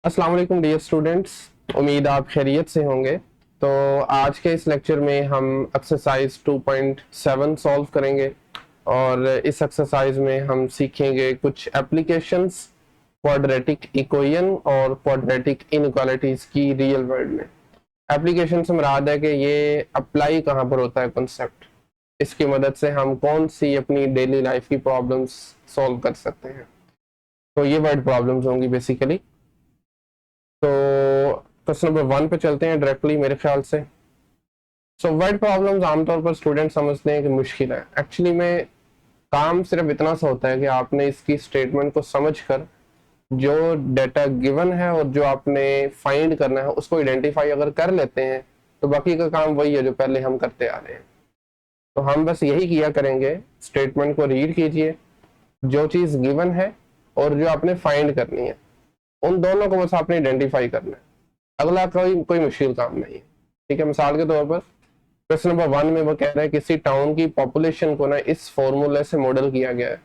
अस्सलाम वालेकुम dear students, उम्मीद आप खैरियत से होंगे। तो आज के इस लेक्चर में हम एक्सरसाइज 2.7 सॉल्व करेंगे और इस एक्सरसाइज में हम सीखेंगे कुछ एप्लीकेशंस क्वाड्रेटिक इक्वेशन और क्वाड्रेटिक इनइक्वालिटीज की रियल वर्ल्ड में। एप्लीकेशन से मुराद है कि ये अप्लाई कहाँ पर होता है कॉन्सेप्ट, इसकी मदद से हम कौन सी अपनी डेली लाइफ की प्रॉब्लम्स सॉल्व कर सकते हैं। तो ये वर्ड प्रॉब्लम्स होंगी बेसिकली। तो क्वेश्चन नंबर 1 पे चलते हैं डायरेक्टली मेरे ख्याल से। सो वर्ड प्रॉब्लम्स आमतौर पर स्टूडेंट समझते हैं कि मुश्किल है। एक्चुअली में काम सिर्फ इतना सा होता है कि आपने इसकी स्टेटमेंट को समझकर जो डाटा गिवन है और जो आपने फाइंड करना है उसको आइडेंटिफाई अगर कर लेते हैं तो बाकी का काम वही है जो पहले हम करते आ रहे हैं। तो हम बस यही किया करेंगे, स्टेटमेंट को रीड कीजिए, जो चीज गिवन है और जो आपने फाइंड करनी है उन दोनों को बस आपने आइडेंटिफाई करना है। अगला कोई मुश्किल काम नहीं है। ठीक है, मिसाल के तौर पर क्वेश्चन नंबर 1 में वो कह रहा है किसी टाउन की पॉपुलेशन को ना इस फॉर्मूले से मॉडल किया गया है।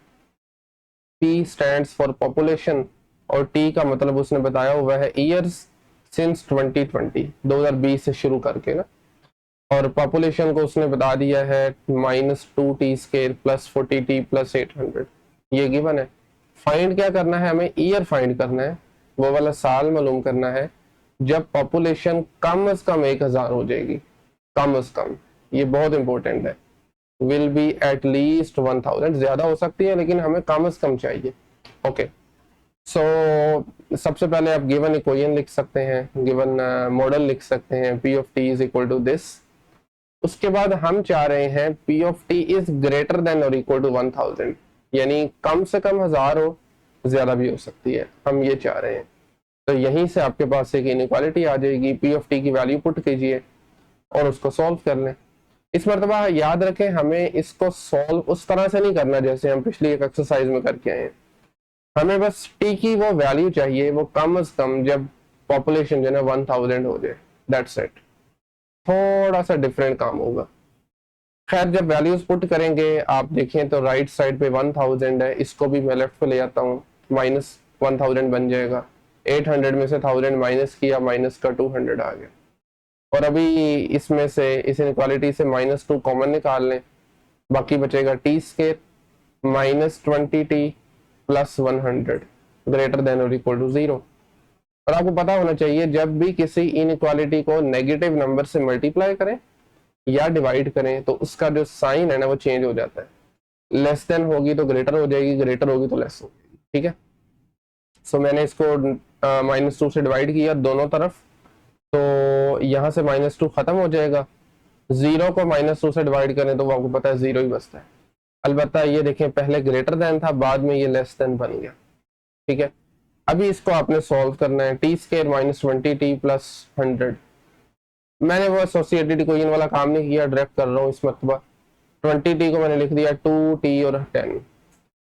P स्टैंड्स फॉर पॉपुलेशन और T का मतलब उसने बताया हुआ है ईयर्स सिंस 2020, 2020 से शुरू करके ना। और पॉपुलेशन को उसने बता दिया है -2t square plus 40t plus 800, ये गिवन है। फाइंड क्या करना है हमें? ईयर फाइंड करना है, वो वाला साल मालूम करना है जब पॉपुलेशन कम से कम 1000 हो जाएगी। कम से कम, ये बहुत इंपॉर्टेंट है। विल बी एट लीस्ट 1000, ज्यादा हो सकती है लेकिन हमें कम से कम चाहिए। ओके, सो सबसे पहले आप गिवन इक्वेशन लिख सकते हैं, गिवन मॉडल लिख सकते हैं, P of T is equal to this. उसके बाद हम चाह रहे हैं P of T is greater than और इक्वल टू 1000, यानी कम से कम 1000 हो, ज्यादा भी हो सकती है, हम ये चाह रहे हैं। तो यहीं से आपके पास एक इनइक्वालिटी आ जाएगी। P ऑफ T की वैल्यू पुट कीजिए और उसको सॉल्व कर लें। इस मरतबा याद रखें, हमें इसको सॉल्व उस तरह से नहीं करना जैसे हम पिछली एक एक्सरसाइज में करके आए हैं। हमें बस T की वो वैल्यू चाहिए, वो कम से कम जब पॉपुलेशन जो है ना 1000 हो जाए, दैट्स इट। थोड़ा सा डिफरेंट काम होगा। खैर, जब वैल्यूज पुट करेंगे आप देखें तो राइट साइड पे 1000 है, इसको भी मैं लेफ्ट पे ले आता हूँ, -1000 बन जाएगा। 800 में से 1000 माइनस किया, माइनस का 200 आ गया। और अभी इसमें से इस इनइक्वालिटी से -2 कॉमन निकाल लें, बाकी बचेगा t square -20t plus 100 greater than और इक्वल टू 0। और आपको पता होना चाहिए जब भी किसी इनइक्वालिटी को नेगेटिव नंबर से मल्टीप्लाई करें या डिवाइड करें तो उसका जो साइन है ना वो चेंज हो जाता है। लेस देन होगी तो ग्रेटर हो जाएगी, ग्रेटर होगी तो लेस हो जाएगी। ठीक है, सो मैंने इसको -2 से डिवाइड किया दोनों तरफ, तो यहाँ से -2 खत्म हो जाएगा। 0 को -2 से डिवाइड करें तो वो आपको पता है 0 ही बचता है। अलबत्ता ये देखें, पहले ग्रेटर देन था, बाद में ये लेस देन बन गया। ठीक है, अभी इसको आपने सॉल्व करना है। t स्केयर -20t प्लस 100, मैंने वो एसोसिएटेड इक्वेशन वाला काम नहीं किया, डायरेक्ट कर रहा हूँ इस मरतबा। 20t को मैंने लिख दिया 2t और 10,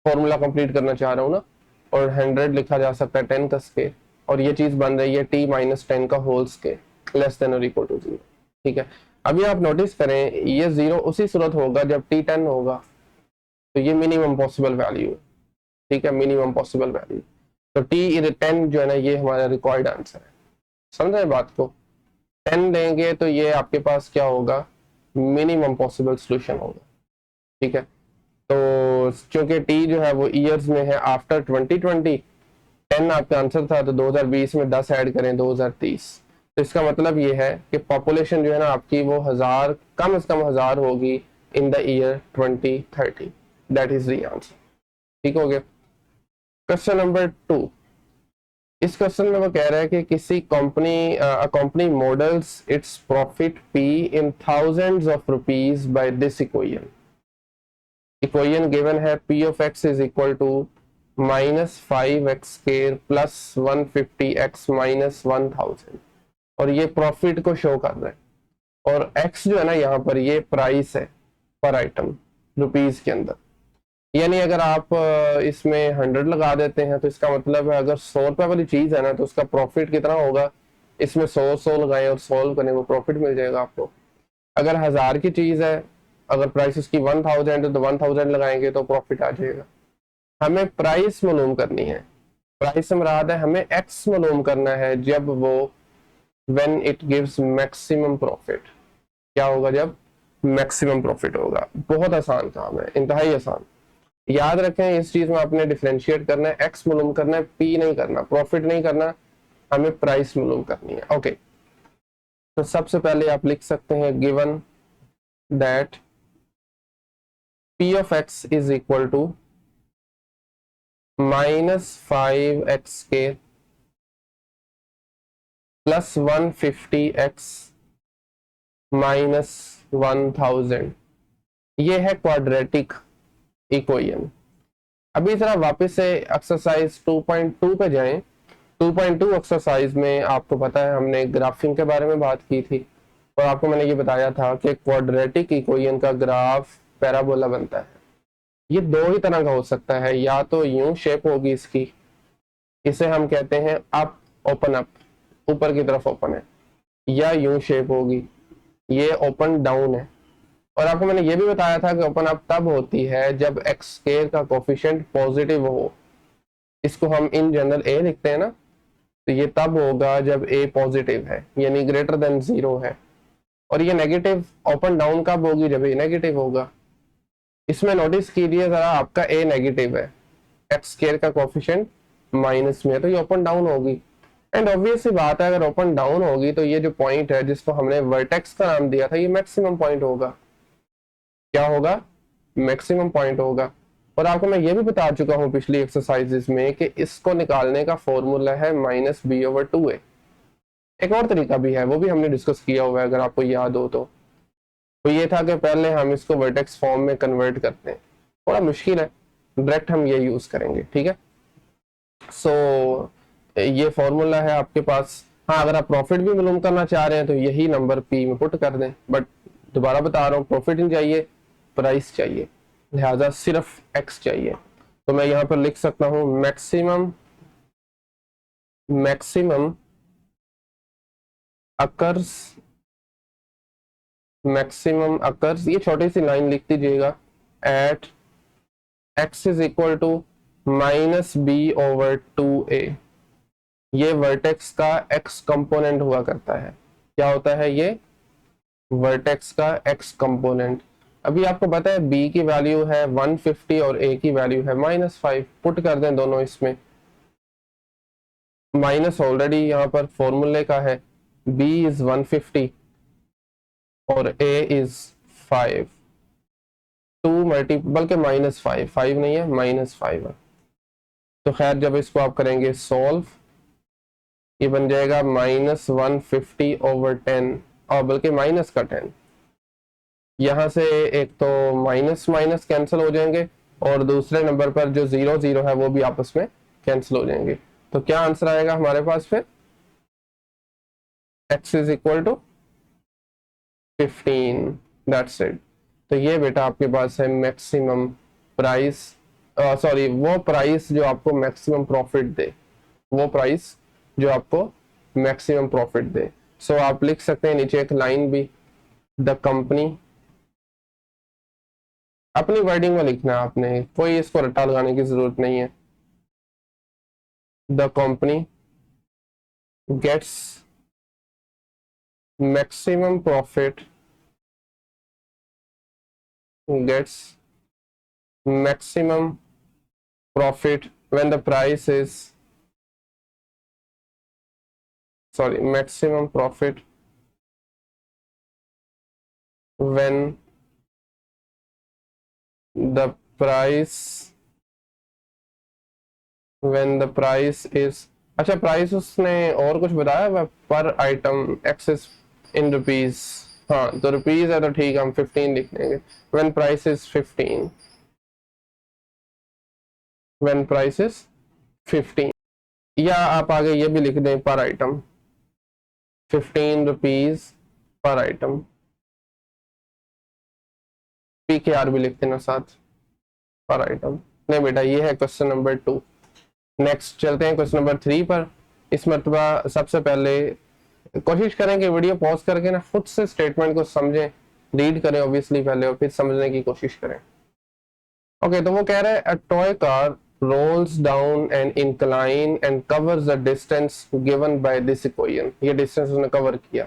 फॉर्मूला कंप्लीट करना चाह रहा हूँ ना। और 100 लिखा जा सकता है 10 का स्केयर, और ये चीज बन रही है t माइनस 10 का होल स्केयर लेस देन और इक्वल टू 0। ठीक है, अभी आप नोटिस करें ये 0 उसी सूरत होगा जब t 10 होगा, तो ये मिनिमम पॉसिबल वैल्यू है। ठीक है, मिनिमम पॉसिबल वैल्यू। तो t 10 जो है ना ये हमारा रिक्वायर्ड आंसर है। समझे बात को? 10 देंगे तो ये आपके पास क्या होगा? मिनिमम पॉसिबल सोल्यूशन होगा। ठीक है, तो क्योंकि टी जो है वो ईयर्स में है आफ्टर 2020, 10 आपका आंसर था, तो 2020 में 10 ऐड करें 2030, तो इसका मतलब ये है कि पॉपुलेशन जो है ना आपकी वो 1000, कम से कम 1000 होगी in the year 2030। That is the answer. ठीक हो गया। क्वेश्चन नंबर 2, इस क्वेश्चन में वो कह रहा है कि किसी company models its profit P in thousands of rupees by this equation. Equation given है P of x is equal to -5x square plus 150x minus 1000, और ये प्रॉफिट को शो कर रहा है। और x जो है ना यहाँ पर ये प्राइस है पर आइटम रुपीज के अंदर, यानी अगर आप इसमें 100 लगा देते हैं तो इसका मतलब है अगर 100 रुपए वाली चीज है ना तो उसका प्रॉफिट कितना होगा? इसमें 100 लगाएं और सॉल्व करें, वो प्रॉफिट मिल जाएगा आपको। अगर 1000 की चीज है, अगर प्राइस उसकी 1000 है तो 1000 लगाएंगे तो प्रॉफिट आ जाएगा। हमें प्राइस मालूम करनी है, प्राइस से मुराद है हमें एक्स मालूम करना है जब वो when it gives maximum profit. क्या होगा? जब मैक्सिमम प्रॉफिट होगा। बहुत आसान काम है, इंतहाई आसान। याद रखें इस चीज में आपने डिफरेंशिएट करना है, एक्स मालूम करना है, पी नहीं करना, प्रॉफिट नहीं करना, हमें प्राइस मालूम करनी है। ओके, तो सबसे पहले आप लिख सकते हैं given that P of x is equal to -5x² plus 150x minus 1000। ये है क्वाड्रेटिक इक्वेशन। अभी जरा वापस से एक्सरसाइज 2.2 पे जाएं। 2.2 एक्सरसाइज में आपको पता है हमने ग्राफिंग के बारे में बात की थी और आपको मैंने ये बताया था कि क्वाड्रेटिक इक्वेशन का ग्राफ पैराबोला बनता है। ये दो ही तरह का हो सकता है, या तो यूं शेप होगी इसकी, इसे हम कहते हैं अप, ओपन अप, ऊपर की तरफ ओपन है, या यूं शेप होगी, ये ओपन डाउन है। और आपको मैंने ये भी बताया था कि ओपन अप तब होती है जब एक्स स्क्वायर का कोफिशिएंट पॉजिटिव हो। इसको हम इन जनरल ए लिखते हैं ना, तो ये तब होगा जब ए पॉजिटिव है, यानी ग्रेटर देन 0 है। और ये नेगेटिव ओपन डाउन कब होगी? जब ए नेगेटिव होगा। इसमें नोटिस कीजिए जरा, आपका ए नेगेटिव है, एक्स स्क्वायर का कोफिशिएंट माइनस में है, तो ये ओपन डाउन होगी। एंड ऑब्वियस सी बात है, अगर ओपन डाउन होगी तो ये जो पॉइंट है जिसको हमने वर्टेक्स का नाम दिया था, ये मैक्सिमम पॉइंट होगा। क्या होगा? मैक्सिमम पॉइंट होगा। और आपको मैं ये भी बता चुका हूँ पिछली एक्सरसाइजेस में कि इसको निकालने का फॉर्मूला है -b/2a। एक और तरीका भी है, वो भी हमने डिस्कस किया हुआ है अगर आपको याद हो तो ये था कि पहले हम इसको वर्टेक्स फॉर्म में कन्वर्ट करते हैं। थोड़ा मुश्किल है, डायरेक्ट हम ये यूज करेंगे, ठीक है। सो ये फॉर्मूला है आपके पास। हाँ, अगर आप प्रॉफिट भी मालूम करना चाह रहे हैं तो यही नंबर पी में पुट कर दें, बट दोबारा बता रहा हूँ, प्रॉफिट नहीं चाहिए, प्राइस चाहिए, लिहाजा सिर्फ एक्स चाहिए। तो मैं यहाँ पर लिख सकता हूँ मैक्सिमम अकर्स, ये छोटी सी लाइन लिख दीजिएगा, at x is equal to -b/2a। ये वर्टेक्स का एक्स कंपोनेंट हुआ करता है। क्या होता है? ये वर्टेक्स का एक्स कंपोनेंट। अभी आपको पता है b की वैल्यू है 150 और a की वैल्यू है -5। पुट कर दें दोनों इसमें, माइनस ऑलरेडी यहाँ पर फॉर्मूले का है, b इज 150 और a इज 5, 2 मल्टीपल के -5, 5 नहीं है, -5 है। तो खैर जब इसको आप करेंगे सॉल्व, ये बन जाएगा -150/10, और बल्कि माइनस का 10। यहाँ से एक तो माइनस माइनस कैंसिल हो जाएंगे और दूसरे नंबर पर जो 0 0 है वो भी आपस में कैंसिल हो जाएंगे। तो क्या आंसर आएगा हमारे पास फिर? x is equal to 15, that's it. तो ये बेटा आपके पास है मैक्सिमम प्राइस, सॉरी वो प्राइस जो आपको मैक्सिमम प्रॉफिट दे, वो प्राइस जो आपको मैक्सिमम प्रॉफिट दे। सो आप लिख सकते हैं नीचे एक लाइन भी, द कंपनी, अपनी वर्डिंग में लिखना है आपने, कोई इसको रट्टा लगाने की जरूरत नहीं है। The company gets maximum profit, gets maximum profit when the price is, sorry, maximum profit when the price is, अच्छा प्राइस उसने और कुछ बताया पर आइटम एक्सेस इन रुपीज। हाँ, तो रुपीज है तो ठीक है, हम 15 लिख देंगे। when price is 15, when price is 15, या आप आगे ये भी लिख दें पर item, 15 rupees per item, PKR भी लिख देना साथ, पर आइटम। नहीं बेटा, ये है क्वेश्चन नंबर 2। नेक्स्ट चलते हैं क्वेश्चन नंबर 3 पर। इस मरतबा सबसे पहले कोशिश करें कि वीडियो पॉज करके ना खुद से स्टेटमेंट को समझें, रीड करें ऑब्वियसली पहले और फिर समझने की कोशिश करें। ओके, तो वो कह रहे हैं a toy car rolls down an incline and covers the distance given by this equation। ये डिस्टेंस उसने कवर किया,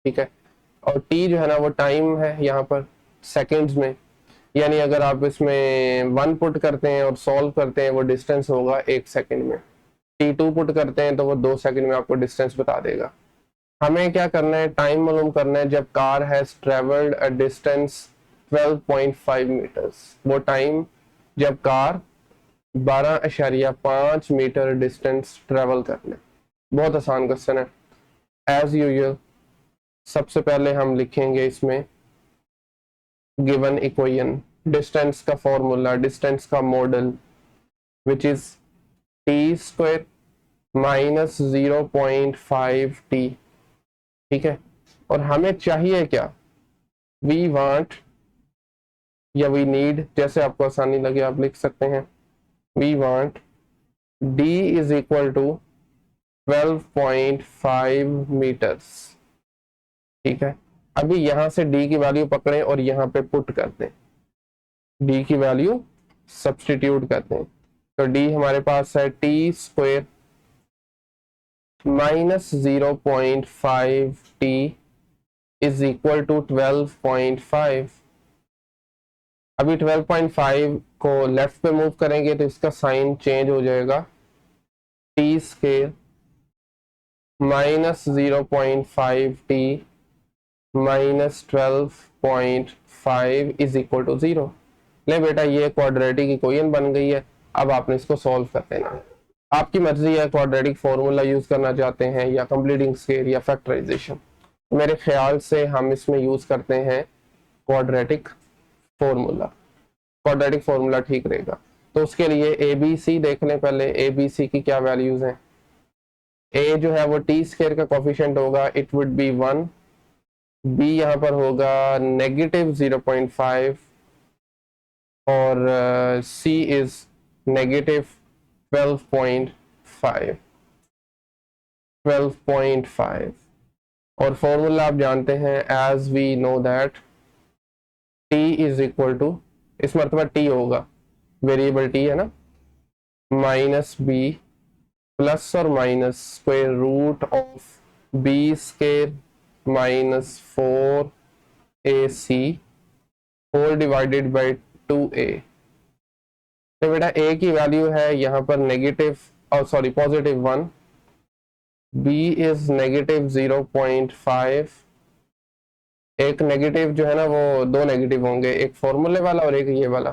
ठीक है। और t जो है ना वो टाइम है यहाँ पर सेकंड्स में, यानी अगर आप इसमें 1 पुट करते हैं और सॉल्व करते हैं वो डिस्टेंस होगा 1 सेकंड में। t2 पुट करते हैं तो वो 2 सेकंड में आपको डिस्टेंस बता देगा। हमें क्या करना है, टाइम मालूम करना है जब car has travelled a distance 12.5 metres. वो टाइम जब कार 12.5 मीटर डिस्टेंस ट्रेवल कर ले। बहुत आसान क्वेश्चन है। एज यूजुअल सबसे पहले हम लिखेंगे इसमें गिवन इक्वेशन, डिस्टेंस का फॉर्मूला, डिस्टेंस का model which is t square minus 0.5t, ठीक है। और हमें चाहिए क्या, वी वांट या वी नीड, जैसे आपको आसानी लगे आप लिख सकते हैं, we want d is equal to 12.5 metres, ठीक है। अभी यहां से d की वैल्यू पकड़ें और यहां पे पुट कर दें, d की वैल्यू सब्स्टिट्यूट कर दें। तो d हमारे पास है t square minus 0.5t is equal to 12.5। अभी 12.5 को लेफ्ट पे मूव करेंगे तो इसका साइन चेंज हो जाएगा, t square minus 0.5t minus 12.5 is equal to 0। ले बेटा ये क्वाड्रेटिक इक्वेशन बन गई है, अब आपने इसको सॉल्व कर देना है। आपकी मर्जी है क्वाड्रेटिक फॉर्मूला यूज करना चाहते हैं या कंप्लीटिंग स्केयर या फैक्टराइजेशन। मेरे ख्याल से हम इसमें यूज करते हैं क्वाड्रेटिक फॉर्मूला, क्वाड्रेटिक फॉर्मूला ठीक रहेगा। तो उसके लिए ए बी सी देख लें पहले, ए बी सी की क्या वैल्यूज हैं। ए जो है वो टी स्क्वायर का कोफिशिएंट होगा, इट वुड बी 1। बी यहाँ पर होगा नेगेटिव 0.5 और सी इज नेगेटिव 12.5 और फॉर्मूला आप जानते हैं as we know that t is equal to, इस मरतबा t होगा, वेरिएबल t है ना, माइनस बी प्लस और minus square root of b square minus 4ac whole divided by 2a। तो बेटा a की वैल्यू है यहाँ पर नेगेटिव और sorry positive 1, b is negative 0.5। एक नेगेटिव जो है ना वो दो नेगेटिव होंगे, एक फॉर्मूले वाला और एक ये वाला,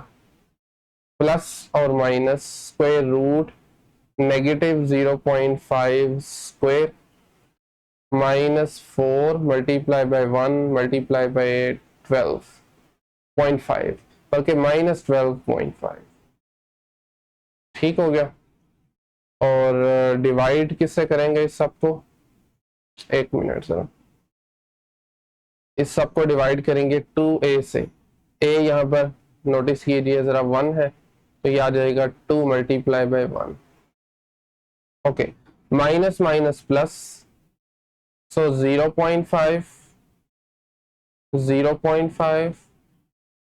प्लस और minus square root negative 0.5 square minus 4 multiply by 1 multiply by 12.5 बल्कि माइनस 12.5, ठीक हो गया। और डिवाइड किससे करेंगे इस सबको, एक मिनट जरा, इस सबको डिवाइड करेंगे 2a से। a यहाँ पर नोटिस कीजिए जरा 1 है तो ये आ जाएगा 2 multiply by 1। Okay, minus minus plus, so 0.5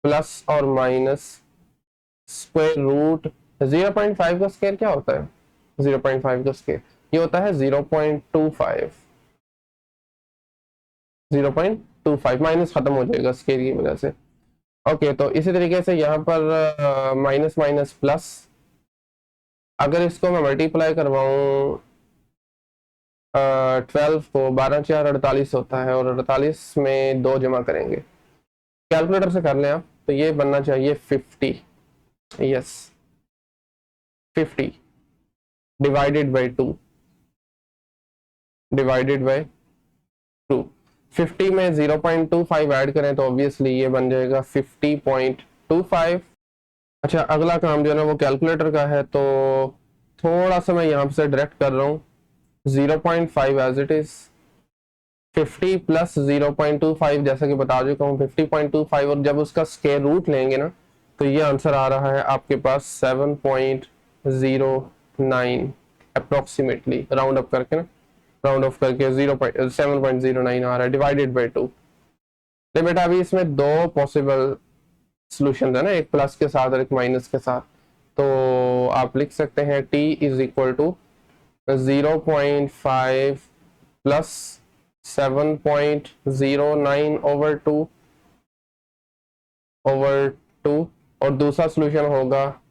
plus और माइनस स्क्वायर रूट 0.5 का स्क्वायर क्या होता है, 0.5 का स्क्वायर ये होता है 0.25। 0.25 माइनस खत्म हो जाएगा स्क्वायर की वजह से। ओके, तो इसी तरीके से यहाँ पर माइनस माइनस प्लस, अगर इसको मैं मल्टीप्लाई करवाऊं 12 को, 12 4 48 होता है और 48 में 2 जमा करेंगे, कैलकुलेटर से कर लें आप, तो ये बनना चाहिए 50। Yes 50 divided by 2, divided by 2। 50 में 0.25 ऐड करें तो ऑब्वियसली ये बन जाएगा 50.25। अच्छा, अगला काम जो है ना वो कैलकुलेटर का है, तो थोड़ा सा मैं यहाँ से डायरेक्ट कर रहा हूँ 0.5 एज इट इज, 50 प्लस 0.25 जैसा कि बता चुका हूँ 50.25, और जब उसका स्क्वायर रूट लेंगे ना तो ये आंसर आ रहा है आपके पास 7.09 अप्रोक्सीमेटली, राउंड अप करके ना, राउंड ऑफ करके 7.09 आ रहा है डिवाइडेड बाई 2। तो बेटा अभी इसमें दो पॉसिबल सॉल्यूशन है ना, एक प्लस के साथ और एक माइनस के साथ। तो आप लिख सकते हैं t is equal to 0.5 plus 7.09 over two और दूसरा सोल्यूशन होगा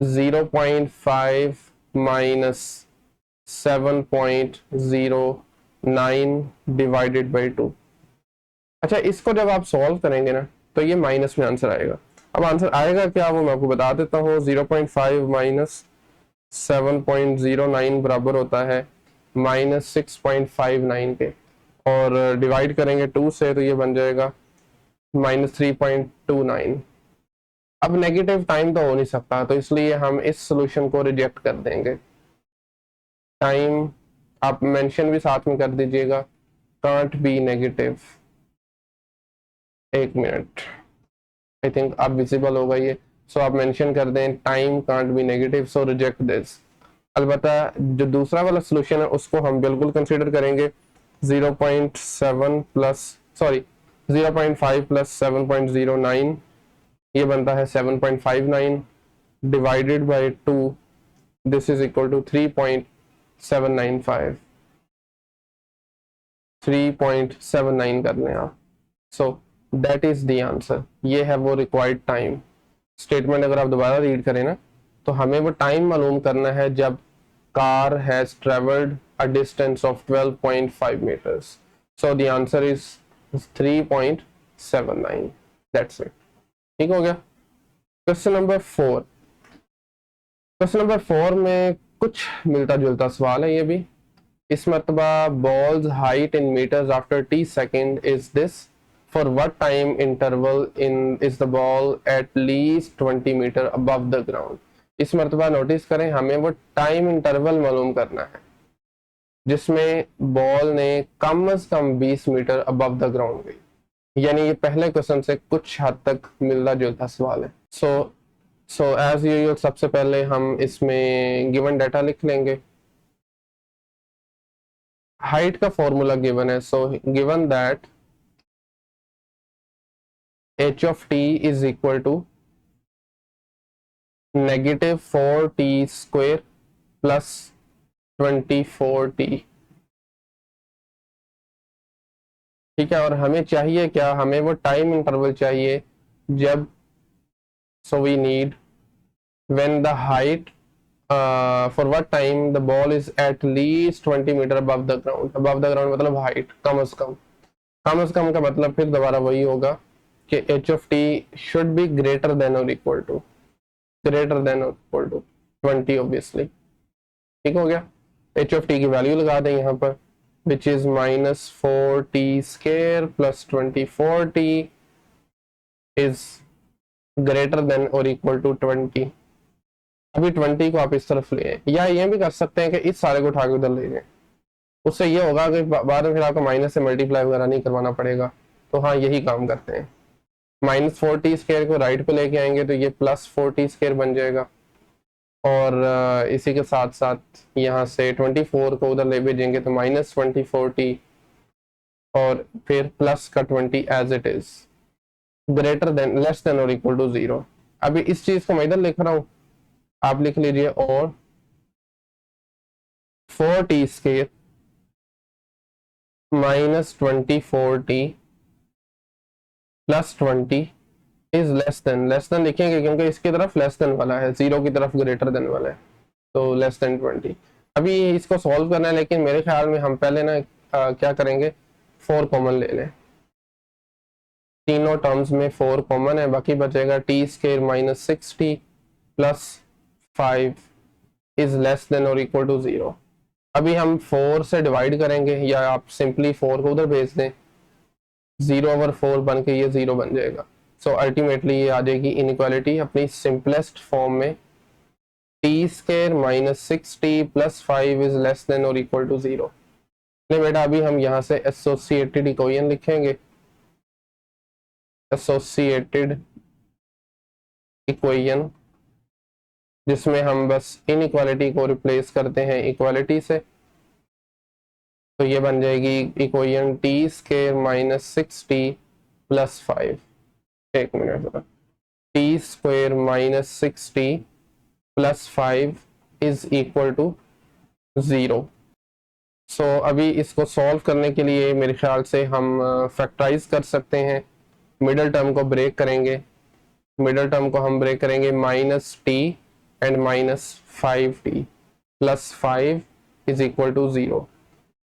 0.5 माइनस 7.09 डिवाइडेड बाई 2। अच्छा, इसको जब आप सॉल्व करेंगे ना तो ये माइनस में आंसर आएगा। अब आंसर आएगा क्या वो मैं आपको बता देता हूँ। 0.5 माइनस 7.09 बराबर होता है -6.59 के, और डिवाइड करेंगे 2 से तो ये बन जाएगा -3.29। अब नेगेटिव टाइम तो हो नहीं सकता, तो इसलिए हम इस सॉल्यूशन को रिजेक्ट कर देंगे। टाइम आप मेंशन भी साथ में कर दीजिएगा, कांट बी नेगेटिव। एक मिनट, आई थिंक आप विजिबल होगा ये, सो आप मेंशन कर दें time can't be negative, so reject this. अलबत्ता जो दूसरा वाला सॉल्यूशन है उसको हम बिल्कुल कंसीडर करेंगे। 0.7 प्लस सॉरी 0.5 प्लस 7.09 ये बनता है 7.59 divided by 2, this is equal to 3.795। 3.79 कर लें आप। So that is the answer. ये है वो रिक्वायर्ड टाइम। स्टेटमेंट अगर आप दोबारा रीड करें ना तो हमें वो टाइम मालूम करना है जब car has travelled a distance of 12.5 meters। So the answer is 3.79। That's it. ठीक हो गया। Question number 4। क्वेश्चन नंबर 4 में कुछ मिलता जुलता सवाल है ये भी। इस मरतबा ball's height in metres after t second is this, for what time interval in is the ball at least 20 metre above the ground. इस मरतबा नोटिस करें हमें वो टाइम इंटरवल मालूम करना है जिसमें बॉल ने कम से कम 20 मीटर अबव द ग्राउंड गई। यानी ये पहले क्वेश्चन से कुछ हद तक मिलता जुलता सवाल है। सो एज यूजुअल सबसे पहले हम इसमें गिवन डाटा लिख लेंगे। हाइट का फॉर्मूला गिवन है, so given that h of t is equal to -4t square plus 24t। ठीक है, और हमें चाहिए क्या, हमें वो टाइम इंटरवल चाहिए जब, so we need when the height for what time the ball is at least 20 metre above the ground. Above the ground मतलब हाइट कम से कम। कम से कम का मतलब फिर दोबारा वही होगा कि h of t should be greater than or equal to 20 obviously. ठीक हो गया। h of t की वैल्यू लगा दें यहाँ पर, which is -4t square plus 24t is greater than or equal to 20। अभी 20 को आप इस तरफ ले आए, या ये भी कर सकते हैं कि इस सारे को उठा के उधर ले जाएं। उससे ये होगा कि बाद में फिर आपको माइनस से मल्टीप्लाई वगैरह नहीं करवाना पड़ेगा। तो हाँ, यही काम करते हैं। -4t स्क्वायर को राइट पे लेके आएंगे तो ये +4t स्क्वायर बन जाएगा, और इसी के साथ साथ यहाँ से 24 को उधर ले भेजेंगे तो -24t, और फिर प्लस का 20 as it is greater than less than और इक्वल टू 0। अभी इस चीज को मैं इधर लिख रहा हूँ, आप लिख लीजिए, और 4t square -24t plus 20 is less then लिखेंगे क्योंकि इसकी तरफ लेस देन वाला है, 0 की तरफ ग्रेटर देन वाला है, तो लेस देन 20। अभी इसको सॉल्व करना है, लेकिन मेरे ख्याल में हम पहले ना क्या करेंगे, 4 कॉमन ले लें। तीनों टर्म्स में 4 कॉमन है, बाकी बचेगा t square -6t plus 5 is less than और इक्वल टू 0। अभी हम 4 से डिवाइड करेंगे, या आप सिंपली 4 को उधर भेज दें, 0/4 बन के ये 0 बन जाएगा। सो अल्टीमेटली ये आ जाएगी इनइक्वालिटी अपनी सिंपलेस्ट फॉर्म में, t square -6t plus 5 is less than और इक्वल टू 0। बेटा अभी हम यहाँ से एसोसिएटेड इक्वेशन लिखेंगे। एसोसिएटेड इक्वेशन जिसमें हम बस इनइक्वालिटी को रिप्लेस करते हैं इक्वालिटी से, तो ये बन जाएगी equation t square -6t plus 5। एक मिनट जरा, t square minus 6t plus 5 is equal to 0। So अभी इसको सॉल्व करने के लिए मेरे ख्याल से हम फैक्टराइज कर सकते हैं। मिडल टर्म को ब्रेक करेंगे, मिडल टर्म को हम ब्रेक करेंगे, minus t and minus 5t plus 5 is equal to 0।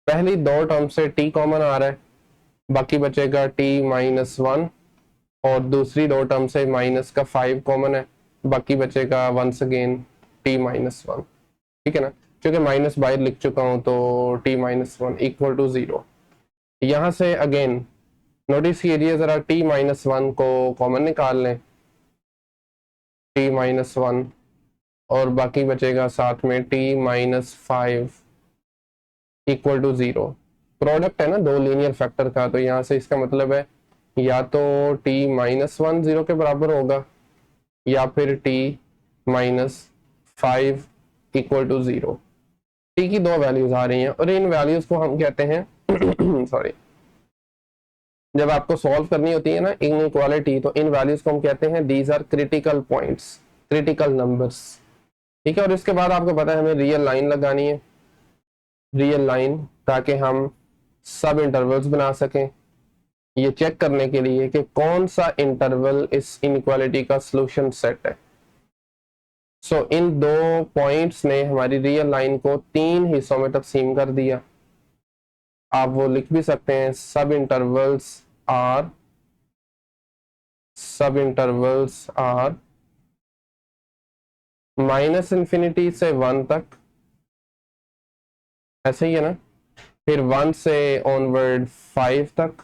पहली दो टर्म से t कॉमन आ रहा है, बाकी बचेगा t माइनस 1, और दूसरी दो टर्म से माइनस का 5 कॉमन है, बाकी बचेगा वंस अगेन t माइनस 1। ठीक है ना, क्योंकि माइनस बाहर लिख चुका हूं तो t माइनस 1 इक्वल टू 0। यहां से अगेन नोटिस कीजिए जरा, t माइनस 1 को कॉमन निकाल लें, t माइनस 1, और बाकी बचेगा साथ में t minus 5 equal to 0। Product है ना दो लीनियर फैक्टर का, तो यहाँ से इसका मतलब है या तो t माइनस 1 0 के बराबर होगा, या फिर t minus 5 equal to 0। T की दो वैल्यूज आ रही हैं, और इन वैल्यूज को हम कहते हैं सॉरी, जब आपको सॉल्व करनी होती है ना इनइक्वालिटी, तो इन वैल्यूज को हम कहते हैं these are critical points, critical numbers. ठीक है, और इसके बाद आपको पता है हमें रियल लाइन लगानी है, रियल लाइन, ताकि हम सब इंटरवल्स बना सकें, ये चेक करने के लिए कि कौन सा इंटरवल इस इनइक्वालिटी का सॉल्यूशन सेट है। सो इन दो पॉइंट्स ने हमारी रियल लाइन को तीन हिस्सों में तकसीम कर दिया। आप वो लिख भी सकते हैं, सब इंटरवल्स आर माइनस इंफिनिटी से 1 तक, ऐसे ही है ना, फिर 1 से ऑनवर्ड 5 तक।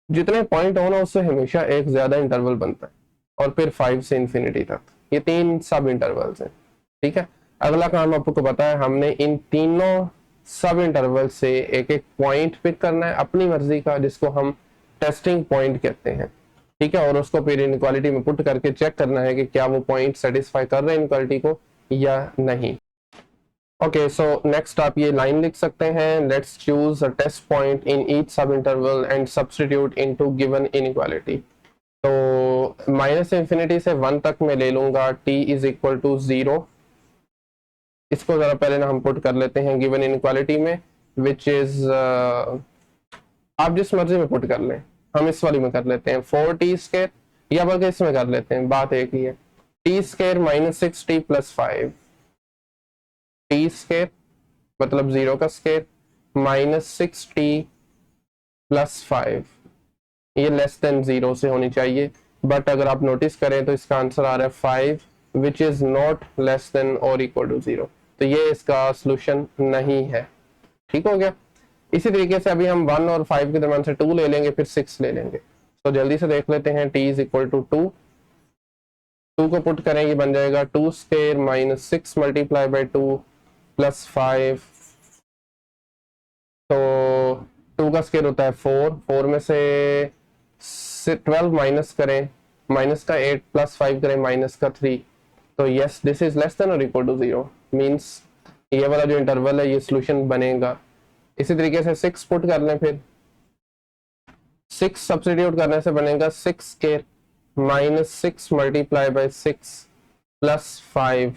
जितने पॉइंट हो ना उससे हमेशा एक ज्यादा इंटरवल बनता है, और फिर 5 से इंफिनिटी तक। ये तीन सब इंटरवल्स हैं। ठीक है, अगला काम आपको पता है, हमने इन तीनों सब इंटरवल से एक एक पॉइंट पिक करना है अपनी मर्जी का, जिसको हम टेस्टिंग पॉइंट कहते हैं। ठीक है, और उसको फिर इनइक्वालिटी में पुट करके चेक करना है कि क्या वो पॉइंट सेटिस्फाई कर रहे हैं इनइक्वालिटी को या नहीं। ओके, सो नेक्स्ट आप ये लाइन लिख सकते हैं, let's choose a test point in each sub interval and substitute into given inequality. तो माइनस इंफिनिटी से 1 तक मैं ले लूंगा t इज इक्वल टू 0। इसको जरा पहले ना हम पुट कर लेते हैं गिवन इनइक्वालिटी में, विच इज आप जिस मर्जी में पुट कर लें, हम इस वाली में कर लेते हैं 4t स्क्वायर, या बल्कि इसमें कर लेते हैं, बात एक ही है, t square minus 6t plus 5, t square मतलब 0 का स्क्वायर माइनस 6t प्लस 5, ये लेस देन 0 से होनी चाहिए, बट अगर आप नोटिस करें तो इसका आंसर आ रहा है 5 which is not less than और इक्वल टू 0, तो ये इसका सोल्यूशन नहीं है। ठीक हो गया। इसी तरीके से अभी हम 1 और 5 के दरम्यान से 2 ले लेंगे, फिर 6 ले लेंगे। तो जल्दी से देख लेते हैं, t इज इक्वल टू 2, 2 को पुट करें, ये बन जाएगा 2 square minus 6 multiply by 2 plus 5। तो 2 का स्क्वायर होता है 4, 4 में से 12 माइनस करें, माइनस का 8 प्लस 5 करें, माइनस का 3। तो yes this is less than और इक्वल टू 0, मींस ये वाला जो इंटरवल है ये सॉल्यूशन बनेगा। इसी तरीके से 6 पुट कर लें, फिर 6 सब्स्टिट्यूट करने से बनेगा 6 square minus 6 multiply by 6 plus 5।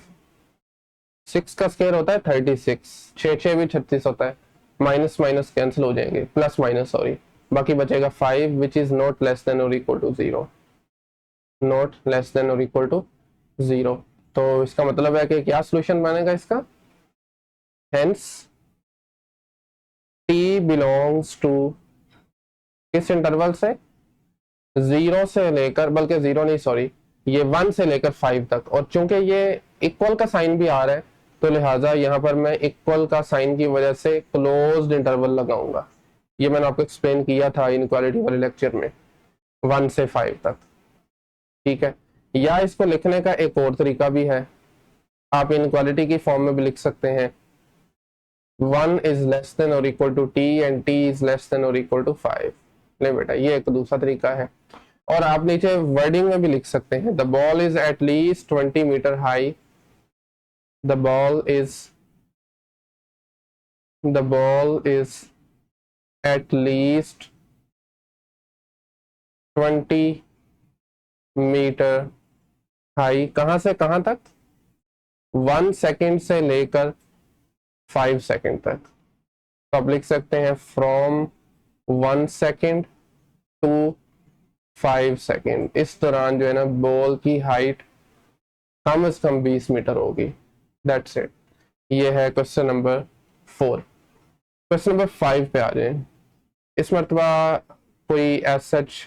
6 का स्क्वायर होता है 36, 6 6 भी 36 होता है, माइनस माइनस कैंसिल हो जाएंगे, प्लस माइनस सॉरी, बाकी बचेगा 5 which is not less than और equal to 0, not less than और इक्वल टू 0। तो इसका मतलब है कि क्या सॉल्यूशन बनेगा इसका, हेंस t बिलोंग्स टू किस इंटरवल से, 0 से लेकर, बल्कि 0 नहीं सॉरी, ये 1 से लेकर 5 तक, और चूंकि ये इक्वल का साइन भी आ रहा है तो लिहाजा यहाँ पर मैं इक्वल का साइन की वजह से क्लोज्ड इंटरवल लगाऊंगा। ये मैंने आपको एक्सप्लेन किया था इनइक्वालिटी वाले लेक्चर में, 1 से 5 तक। ठीक है, या इसको लिखने का एक और तरीका भी है, आप इनइक्वालिटी की फॉर्म में भी लिख सकते हैं, 1 इज लेस देन और equal to t and t is less than और इक्वल टू 5। ले बेटा, ये एक दूसरा तरीका है। और आप नीचे वर्डिंग में भी लिख सकते हैं, the ball is at least 20 metre high, the ball is at least 20 metre high, कहां से कहां तक, 1 सेकेंड से लेकर 5 सेकेंड तक। तो आप लिख सकते हैं फ्रॉम 1 सेकेंड टू 5 सेकेंड, इस दौरान जो है ना बॉल की हाइट कम से कम 20 मीटर होगी। That's it. ये है क्वेश्चन नंबर 4। क्वेश्चन नंबर 5 पे आ जाए। इस मरतबा कोई एज सच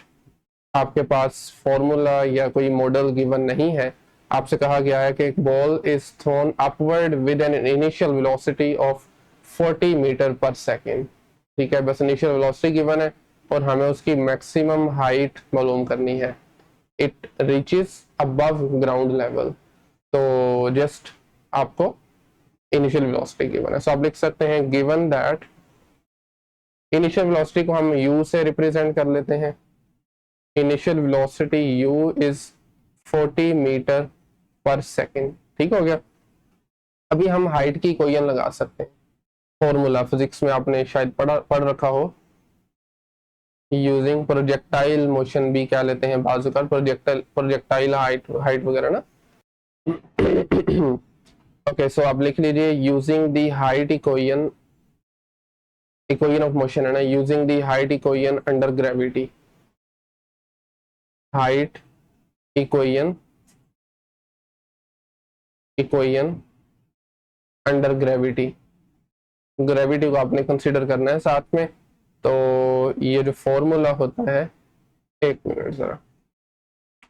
आपके पास फॉर्मूला या कोई मॉडल गिवन नहीं है। आपसे कहा गया है कि एक ball is thrown upward with an initial velocity of 40 metre per second. ठीक है, बस इनिशियल वेलोसिटी गिवन है और हमें उसकी मैक्सिमम हाइट मालूम करनी है। It reaches above ground level. तो जस्ट आपको इनिशियल वेलोसिटी गिवन है, सो आप लिख सकते हैं गिवन दैट, इनिशियल वेलोसिटी को हम u से रिप्रेजेंट कर लेते हैं। Initial velocity u is 40 metre per second. ठीक हो गया। अभी हम हाइट की इक्वेशन लगा सकते हैं। फॉर्मूला फिजिक्स में आपने शायद पढ़ रखा हो, यूजिंग प्रोजेक्टाइल मोशन भी क्या लेते हैं बाजुका, प्रोजेक्टाइल हाइट वगैरह ना। ओके, सो आप लिख लीजिए using the height equation, equation of motion है ना, using the height equation under gravity. Height equation, equation under gravity. Gravity को आपने कंसीडर करना है साथ में। तो ये जो फॉर्मूला होता है, एक मिनट जरा,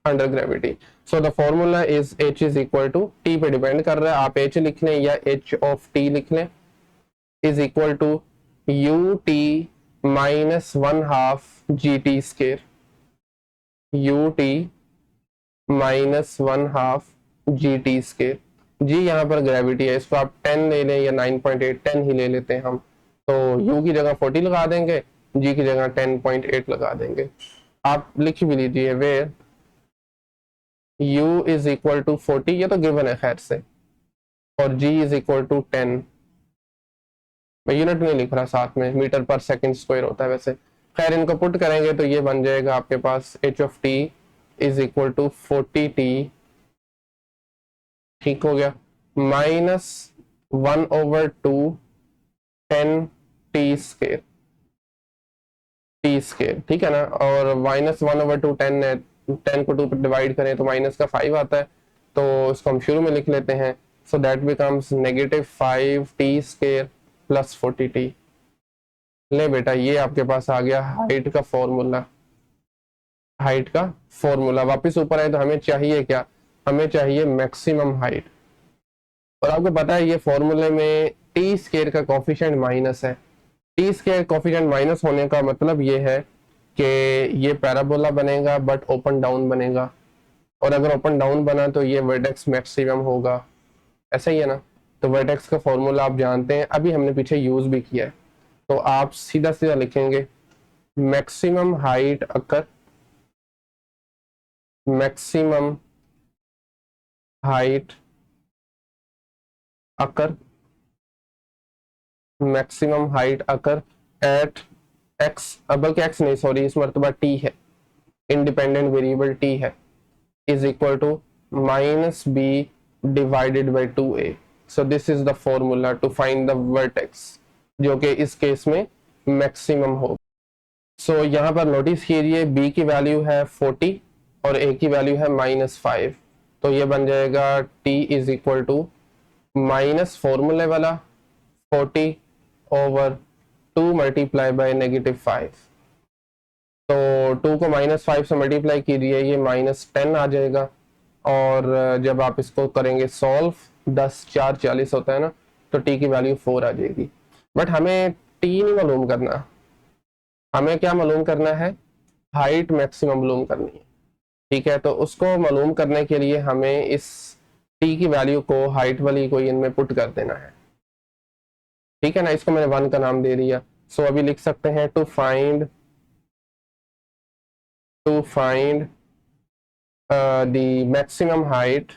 under gravity, so the formula is h is equal to, t पे डिपेंड कर रहा है, आप h लिख लें या h ऑफ t लिख लें, is equal to U T minus 1/2 GT square. U T minus 1/2 GT square. G यहाँ पर ग्रेविटी है, इसको आप 10 ले लें या 9.8, 10 ही ले लेते हैं हम। तो u की जगह 40 लगा देंगे, g की जगह 10.8 लगा देंगे। आप लिख भी लीजिए where u is equal to 40, ये तो गिवन है खैर से, और g इज इक्वल टू 10। मैं यूनिट नहीं लिख रहा साथ में, मीटर पर सेकंड स्क्वायर होता है वैसे। खैर इनको पुट करेंगे तो ये बन जाएगा आपके पास h of t is equal to 40t। ठीक हो गया, minus 1/2 10t square, T square. ठीक है ना, और माइनस 1/2 10 है, 10 को 2 पर डिवाइड करें तो माइनस का 5 आता है, तो इसको हम शुरू में लिख लेते हैं। So that becomes -5t square plus 40t। ले बेटा, ये आपके पास आ गया हाइट का फॉर्मूला। हाइट का फॉर्मूला वापस ऊपर आए तो हमें चाहिए क्या, हमें चाहिए मैक्सिमम हाइट। और आपको पता है ये फॉर्मूले में टी स्केयर का कॉफिशिएंट माइनस है। टी स्केयर कॉफिशिएंट माइनस होने का मतलब ये है कि ये पैराबोला बनेगा बट ओपन डाउन बनेगा, और अगर ओपन डाउन बना तो ये वर्टेक्स मैक्सिमम होगा। ऐसा ही है ना। तो वर्टेक्स का फॉर्मूला आप जानते हैं, अभी हमने पीछे यूज भी किया है। तो आप सीधा सीधा लिखेंगे maximum height occur, maximum height occur, maximum height occur at x, बल्कि एक्स नहीं सॉरी, इस मरतबा टी है, इंडिपेंडेंट वेरिएबल टी है, is equal to minus b divided by 2a। So this is the formula to find the vertex, जो कि इस case में मैक्सिमम हो। सो यहाँ पर नोटिस कीजिए b की वैल्यू है 40 और a की वैल्यू है -5। तो ये बन जाएगा t is equal to minus फॉर्मूले वाला 40 ओवर 2 मल्टीप्लाई बाय -5। तो 2 को -5 से मल्टीप्लाई कीजिए, ये -10 आ जाएगा। और जब आप इसको करेंगे सॉल्व, 10 4 40 होता है ना, तो t की वैल्यू 4 आ जाएगी। बट हमें t नहीं मालूम करना, हमें क्या मालूम करना है, हाइट मैक्सिमम मालूम करनी है। ठीक है, तो उसको मालूम करने के लिए हमें इस t की वैल्यू को हाइट वाली इक्वेशन में पुट कर देना है। ठीक है ना, इसको मैंने 1 का नाम दे दिया। सो अभी लिख सकते हैं to find the maximum height,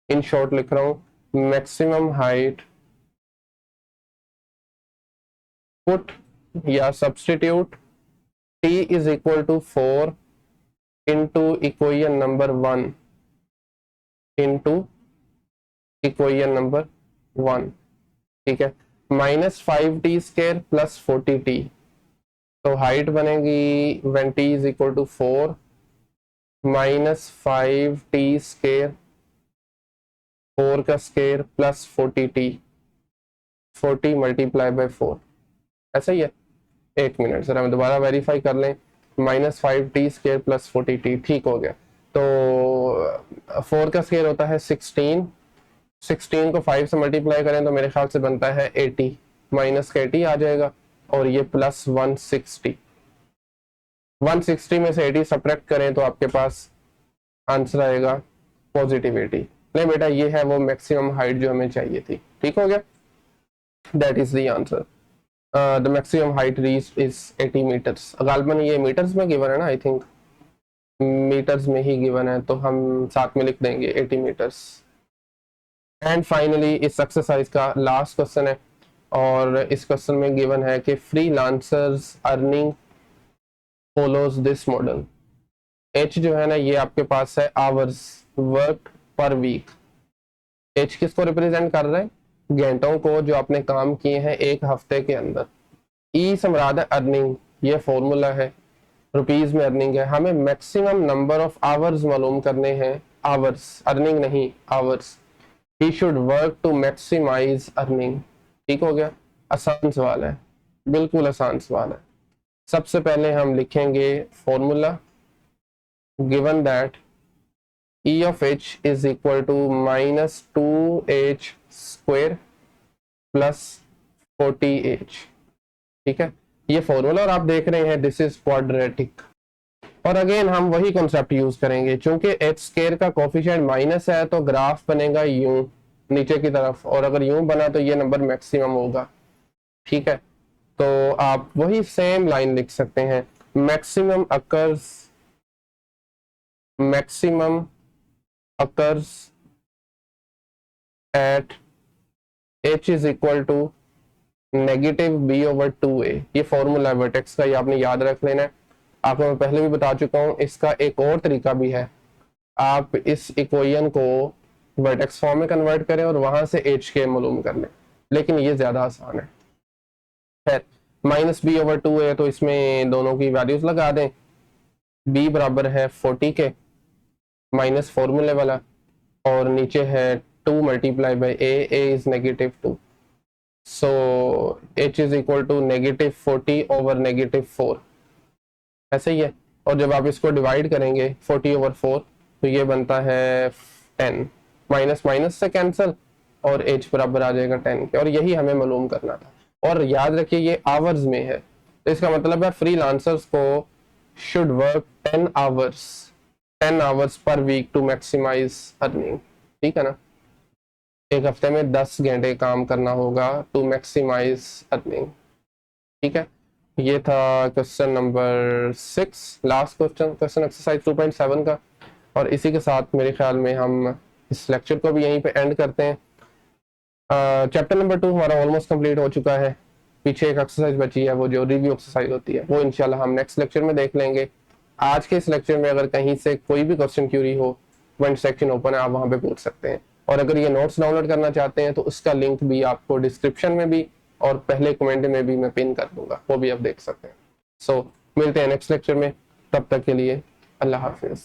in short लिख रहा हूं मैक्सिमम हाइट, पुट या substitute t is equal to 4 into equation number 1 into equation number 1, ठीक है, -5t² प्लस 40t। तो हाइट बनेगी when t is equal to 4 -5t², 4 का square plus 40t, 40 multiply by 4, ऐसा ही है। एक मिनट सर, हम दोबारा वेरीफाई कर लें। -5t² प्लस 40t, ठीक हो गया। तो 4 का स्क्वायर होता है 16, 16 को 5 से मल्टीप्लाई करें तो मेरे ख्याल से बनता है 80, माइनस का 80 आ जाएगा, और ये प्लस 160, 160 में से 80 सब्ट्रैक्ट करें तो आपके पास आंसर आएगा पॉजिटिव 80। नहीं बेटा, ये है वो मैक्सिमम हाइट जो हमें चाहिए थी, ठीक हो गया। That is the answer. The maximum height reached is 80 metres. गालबन ये मीटर्स में गिवन है ना, आई थिंक मीटर्स में ही गिवन है, तो हम साथ में लिख देंगे 80 मीटर्स। एंड फाइनली इस एक्सरसाइज का लास्ट क्वेश्चन है, और इस क्वेश्चन में गिवन है कि freelancers earning follows this model. H जो है ना, ये आपके पास है hours work per week. H किसको रिप्रेजेंट कर रहा है? घंटों को जो आपने काम किए हैं एक हफ्ते के अंदर। ई से मुराद है अर्निंग, ये फॉर्मूला है, रुपीज में अर्निंग है। हमें मैक्सिमम नंबर ऑफ आवर्स मालूम करने हैं, आवर्स, अर्निंग नहीं, hours. He should work to maximise earning, ठीक हो गया। आसान सवाल है, बिल्कुल आसान सवाल है। सबसे पहले हम लिखेंगे formula, given that E of h is equal to -2h² plus 40h, ठीक है, ये फॉर्मूला। और आप देख रहे हैं दिस इज क्वाड्रेटिक। और अगेन हम वही कॉन्सेप्ट यूज करेंगे, चूंकि h² का कोफिशिएंट माइनस है तो ग्राफ बनेगा यूं नीचे की तरफ, और अगर यूं बना तो ये नंबर मैक्सिमम होगा, ठीक है। तो आप वही सेम लाइन लिख सकते हैं, maximum occurs at h is equal to -b/2a। ये फॉर्मूला है वर्टेक्स का, ये आपने याद रख लेना है। आपको मैं पहले भी बता चुका हूँ, इसका एक और तरीका भी है, आप इस इक्वेशन को वर्टेक्स फॉर्म में कन्वर्ट करें और वहां से h के मालूम कर लें, लेकिन ये ज्यादा आसान है। खैर, -b/2a, तो इसमें दोनों की वैल्यूज लगा दें। b बराबर है 40 के माइनस फॉर्मूले वाला, और नीचे है 2 multiply by a is -2, so h is equal to -40 over -4, ऐसे ही है। और जब आप इसको डिवाइड करेंगे 40 ओवर 4 तो ये बनता है 10, माइनस माइनस से कैंसिल, और h बराबर आ जाएगा 10 के, और यही हमें मालूम करना था। और याद रखिए ये आवर्स में है, तो इसका मतलब है फ्रीलांसर्स को should work 10 hours per week to maximise earning, ठीक है ना। एक हफ्ते में 10 घंटे काम करना होगा टू मैक्सिमाइज अर्निंग, ठीक है। ये था question number 6, last question exercise 2.7 का। और इसी के साथ मेरे ख्याल में हम इस लेक्चर को भी यहीं पे एंड करते हैं। चैप्टर नंबर 2 हमारा ऑलमोस्ट कंप्लीट हो चुका है। पीछे एक एक्सरसाइज बची है, वो जो रिव्यू एक्सरसाइज होती है, वो इंशाल्लाह हम नेक्स्ट लेक्चर में देख लेंगे। आज के इस लेक्चर में अगर कहीं से कोई भी क्वेश्चन क्यूरी हो, कमेंट सेक्शन ओपन है, आप वहां पे पूछ सकते हैं। और अगर ये नोट्स डाउनलोड करना चाहते हैं तो उसका लिंक भी आपको डिस्क्रिप्शन में भी और पहले कमेंट में भी मैं पिन कर दूंगा, वो भी आप देख सकते हैं। सो मिलते हैं नेक्स्ट लेक्चर में, तब तक के लिए अल्लाह हाफिज।